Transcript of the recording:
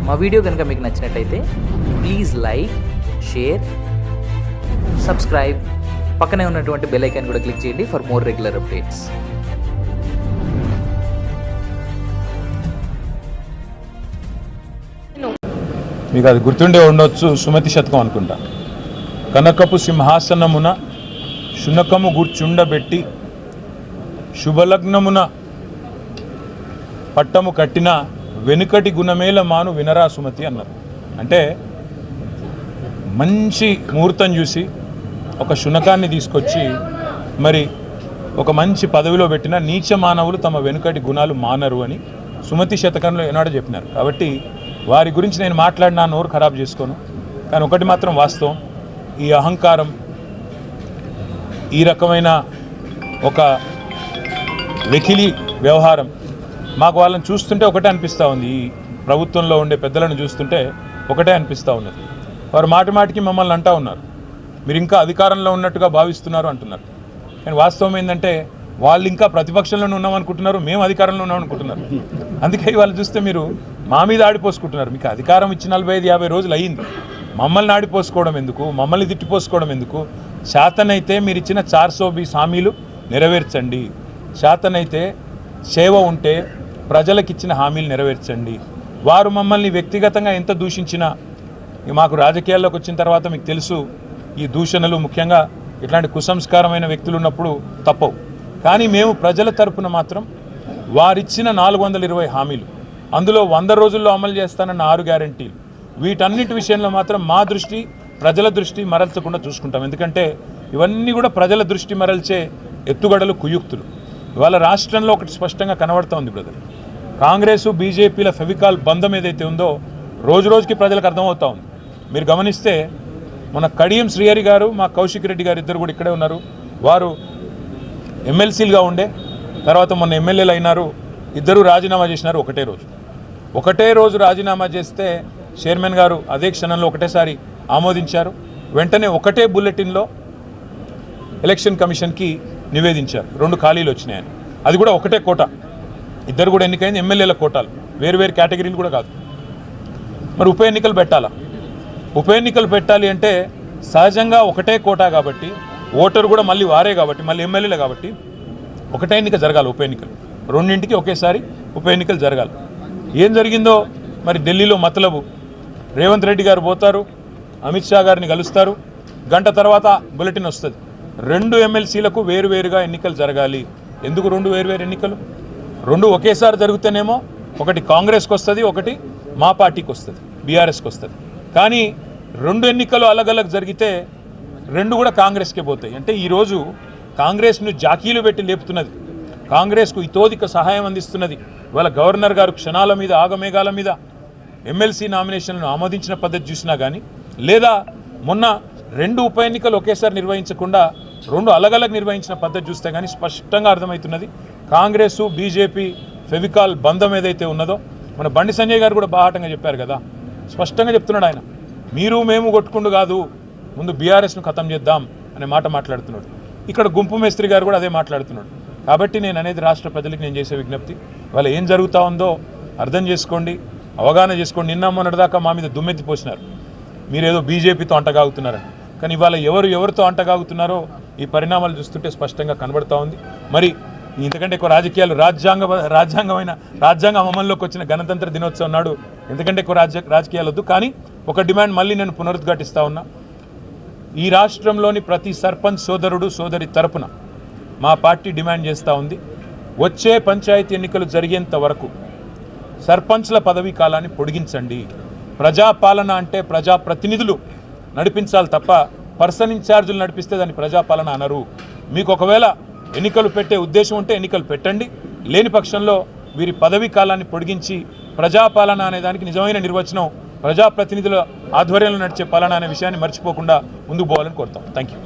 మా వీడియో కనుక మీకు నచ్చినట్టయితే ప్లీజ్ లైక్, షేర్, సబ్స్క్రైబ్, పక్కనే ఉన్నటువంటి బెల్ ఐకాన్ కూడా క్లిక్ చేయండి ఫర్ మోర్ రెగ్యులర్ అప్డేట్స్. మీకు అది గుర్తుండే ఉండొచ్చు, సుమతి శతకం అనుకుంటా. కనకపు సింహాసనమున శునకము కూర్చుండబెట్టి శుభలగ్నమున పట్టము కట్టిన వెనుకటి గుణమేల మాను వినరా సుమతి అన్నారు. అంటే మంచి ముహూర్తం చూసి ఒక శునకాన్ని తీసుకొచ్చి మరి ఒక మంచి పదవిలో పెట్టిన నీచ మానవులు తమ వెనుకటి గుణాలు మానరు అని సుమతి శతకంలో ఏనాడో చెప్పినారు. కాబట్టి వారి గురించి నేను మాట్లాడినా నోరు ఖరాబ్ చేసుకోను. కానీ ఒకటి మాత్రం వాస్తవం, ఈ అహంకారం, ఈ రకమైన ఒక వెకిలి వ్యవహారం మాకు వాళ్ళని చూస్తుంటే ఒకటే అనిపిస్తూ ఉంది. ఈ ప్రభుత్వంలో ఉండే పెద్దలను చూస్తుంటే ఒకటే అనిపిస్తూ ఉన్నది. వారు మాటి మాటికి మమ్మల్ని అంటూ ఉన్నారు, మీరు ఇంకా అధికారంలో ఉన్నట్టుగా భావిస్తున్నారు అంటున్నారు. కానీ వాస్తవం ఏంటంటే వాళ్ళు ఇంకా ప్రతిపక్షంలోనే ఉన్నామనుకుంటున్నారు, మేము అధికారంలో ఉన్నామనుకుంటున్నారు. అందుకే వాళ్ళు చూస్తే మీరు మా మీద ఆడిపోసుకుంటున్నారు. మీకు అధికారం ఇచ్చి 45-50 రోజులు అయ్యింది. మమ్మల్ని ఆడిపోసుకోవడం ఎందుకు, మమ్మల్ని తిట్టిపోసుకోవడం ఎందుకు? శాతనైతే మీరు ఇచ్చిన 420 హామీలు నెరవేర్చండి. శాతనైతే సేవ ఉంటే ప్రజలకు ఇచ్చిన హామీలు నెరవేర్చండి. వారు మమ్మల్ని వ్యక్తిగతంగా ఎంత దూషించినా, మాకు రాజకీయాల్లోకి వచ్చిన తర్వాత మీకు తెలుసు, ఈ దూషణలు ముఖ్యంగా ఇట్లాంటి కుసంస్కారమైన వ్యక్తులు ఉన్నప్పుడు తప్పవు. కానీ మేము ప్రజల తరపున మాత్రం వారిచ్చిన 420 హామీలు, అందులో 100 రోజుల్లో అమలు చేస్తానన్న 6 గ్యారంటీలు, వీటన్నిటి విషయంలో మాత్రం మా దృష్టి, ప్రజల దృష్టి మరల్చకుండా చూసుకుంటాం. ఎందుకంటే ఇవన్నీ కూడా ప్రజల దృష్టి మరల్చే ఎత్తుగడలు, కుయుక్తులు. ఇవాళ రాష్ట్రంలో ఒకటి స్పష్టంగా కనబడుతూ ఉంది బ్రదర్, కాంగ్రెసు బీజేపీల ఫెవికాల్ బంధం ఏదైతే ఉందో రోజు రోజుకి ప్రజలకు అర్థమవుతూ ఉంది. మీరు గమనిస్తే మన కడియం శ్రీహరి గారు, మా కౌశిక్ రెడ్డి గారు ఇద్దరు కూడా ఇక్కడే ఉన్నారు. వారు ఎమ్మెల్సీలుగా ఉండే తర్వాత మొన్న ఎమ్మెల్యేలు అయినారు. ఇద్దరు రాజీనామా చేసినారు ఒకటే రోజు రాజీనామా చేస్తే చైర్మన్ గారు అదే క్షణంలో ఒకటేసారి ఆమోదించారు. వెంటనే ఒకటే బుల్లెటిన్లో ఎలక్షన్ కమిషన్కి నివేదించారు 2 ఖాళీలు వచ్చినాయని. అది కూడా ఒకటే కోట, ఇద్దరు కూడా ఎన్నికైంది ఎమ్మెల్యేల కోటాలు, వేరు కేటగిరీలు కూడా కాదు. మరి ఉప ఎన్నికలు పెట్టాలా? ఉప ఎన్నికలు పెట్టాలి అంటే సహజంగా ఒకటే కోటా కాబట్టి, ఓటరు కూడా మళ్ళీ వారే కాబట్టి, మళ్ళీ ఎమ్మెల్యేలే కాబట్టి ఒకటే ఎన్నిక జరగాలి. ఉప ఎన్నికలు రెండింటికి ఒకేసారి ఉప ఎన్నికలు జరగాలి. ఏం జరిగిందో మరి ఢిల్లీలో మతలబు, రేవంత్ రెడ్డి గారు పోతారు, అమిత్ షా గారిని కలుస్తారు, గంట తర్వాత బులెటిన్ వస్తుంది, 2 ఎమ్మెల్సీలకు వేరువేరుగా ఎన్నికలు జరగాలి. ఎందుకు 2 వేరువేరు ఎన్నికలు? 2 ఒకేసారి జరుగుతేనేమో ఒకటి కాంగ్రెస్కి వస్తుంది, ఒకటి మా పార్టీకి వస్తుంది, బీఆర్ఎస్కి వస్తుంది. కానీ 2 ఎన్నికలు అలగలగ్ జరిగితే 2 కూడా కాంగ్రెస్కే పోతాయి. అంటే ఈరోజు కాంగ్రెస్ను జాకీలు పెట్టి లేపుతున్నది, కాంగ్రెస్కు ఇతోధిక సహాయం అందిస్తున్నది. ఇవాళ గవర్నర్ గారు క్షణాల మీద, ఆగమేఘాల మీద ఎమ్మెల్సీ నామినేషన్లను ఆమోదించిన పద్ధతి చూసినా కానీ, లేదా మొన్న 2 ఉప ఎన్నికలు ఒకేసారి నిర్వహించకుండా 2 అలగలగ్ నిర్వహించిన పద్ధతి చూస్తే కానీ స్పష్టంగా అర్థమవుతున్నది కాంగ్రెసు బీజేపీ ఫెవికాల్ బంధం ఏదైతే ఉన్నదో. మన బండి సంజయ్ గారు కూడా బాహాటంగా చెప్పారు కదా, స్పష్టంగా చెప్తున్నాడు ఆయన, మీరు మేము కొట్టుకుండు కాదు, ముందు బీఆర్ఎస్ను ఖతం చేద్దాం అనే మాట మాట్లాడుతున్నాడు. ఇక్కడ గుంపు మేస్త్రి గారు కూడా అదే మాట్లాడుతున్నాడు. కాబట్టి నేను అనేది రాష్ట్ర ప్రజలకు నేను చేసే విజ్ఞప్తి, వాళ్ళ ఏం జరుగుతూ ఉందో అర్థం చేసుకోండి, అవగాహన చేసుకోండి. నిన్న మొన్నటిదాకా మా మీద దుమ్మెత్తి పోసినారు, మీరేదో బీజేపీతో అంటగాగుతున్నారని. కానీ ఇవాళ ఎవరితో అంటగాగుతున్నారో ఈ పరిణామాలు చూస్తుంటే స్పష్టంగా కనబడుతూ ఉంది. మరి ఇంతకంటే ఎక్కువ రాజకీయాలు, రాజ్యాంగం అమల్లోకి వచ్చిన గణతంత్ర దినోత్సవం నాడు ఎందుకంటే ఎక్కువ రాజకీయాలు వద్దు. కానీ ఒక డిమాండ్ మళ్ళీ నేను పునరుద్ఘాటిస్తూ ఉన్నా, ఈ రాష్ట్రంలోని ప్రతి సర్పంచ్ సోదరుడు సోదరి తరపున మా పార్టీ డిమాండ్ చేస్తూ ఉంది, వచ్చే పంచాయతీ ఎన్నికలు జరిగేంత వరకు సర్పంచ్ల పదవీ కాలాన్ని పొడిగించండి. ప్రజాపాలన అంటే ప్రజాప్రతినిధులు నడిపించాలి తప్ప పర్సన్ ఇన్ఛార్జీలు నడిపిస్తే దాన్ని ప్రజాపాలన అనరు. మీకు ఒకవేళ ఎన్నికలు పెట్టే ఉద్దేశం ఉంటే ఎన్నికలు పెట్టండి, లేని పక్షంలో వీరి పదవీ కాలాన్ని పొడిగించి ప్రజాపాలన అనే దానికి నిజమైన నిర్వచనం ప్రజాప్రతినిధుల ఆధ్వర్యంలో నడిచే పాలన అనే విషయాన్ని మర్చిపోకుండా ముందుకు పోవాలని కోరుతాం. Thank you.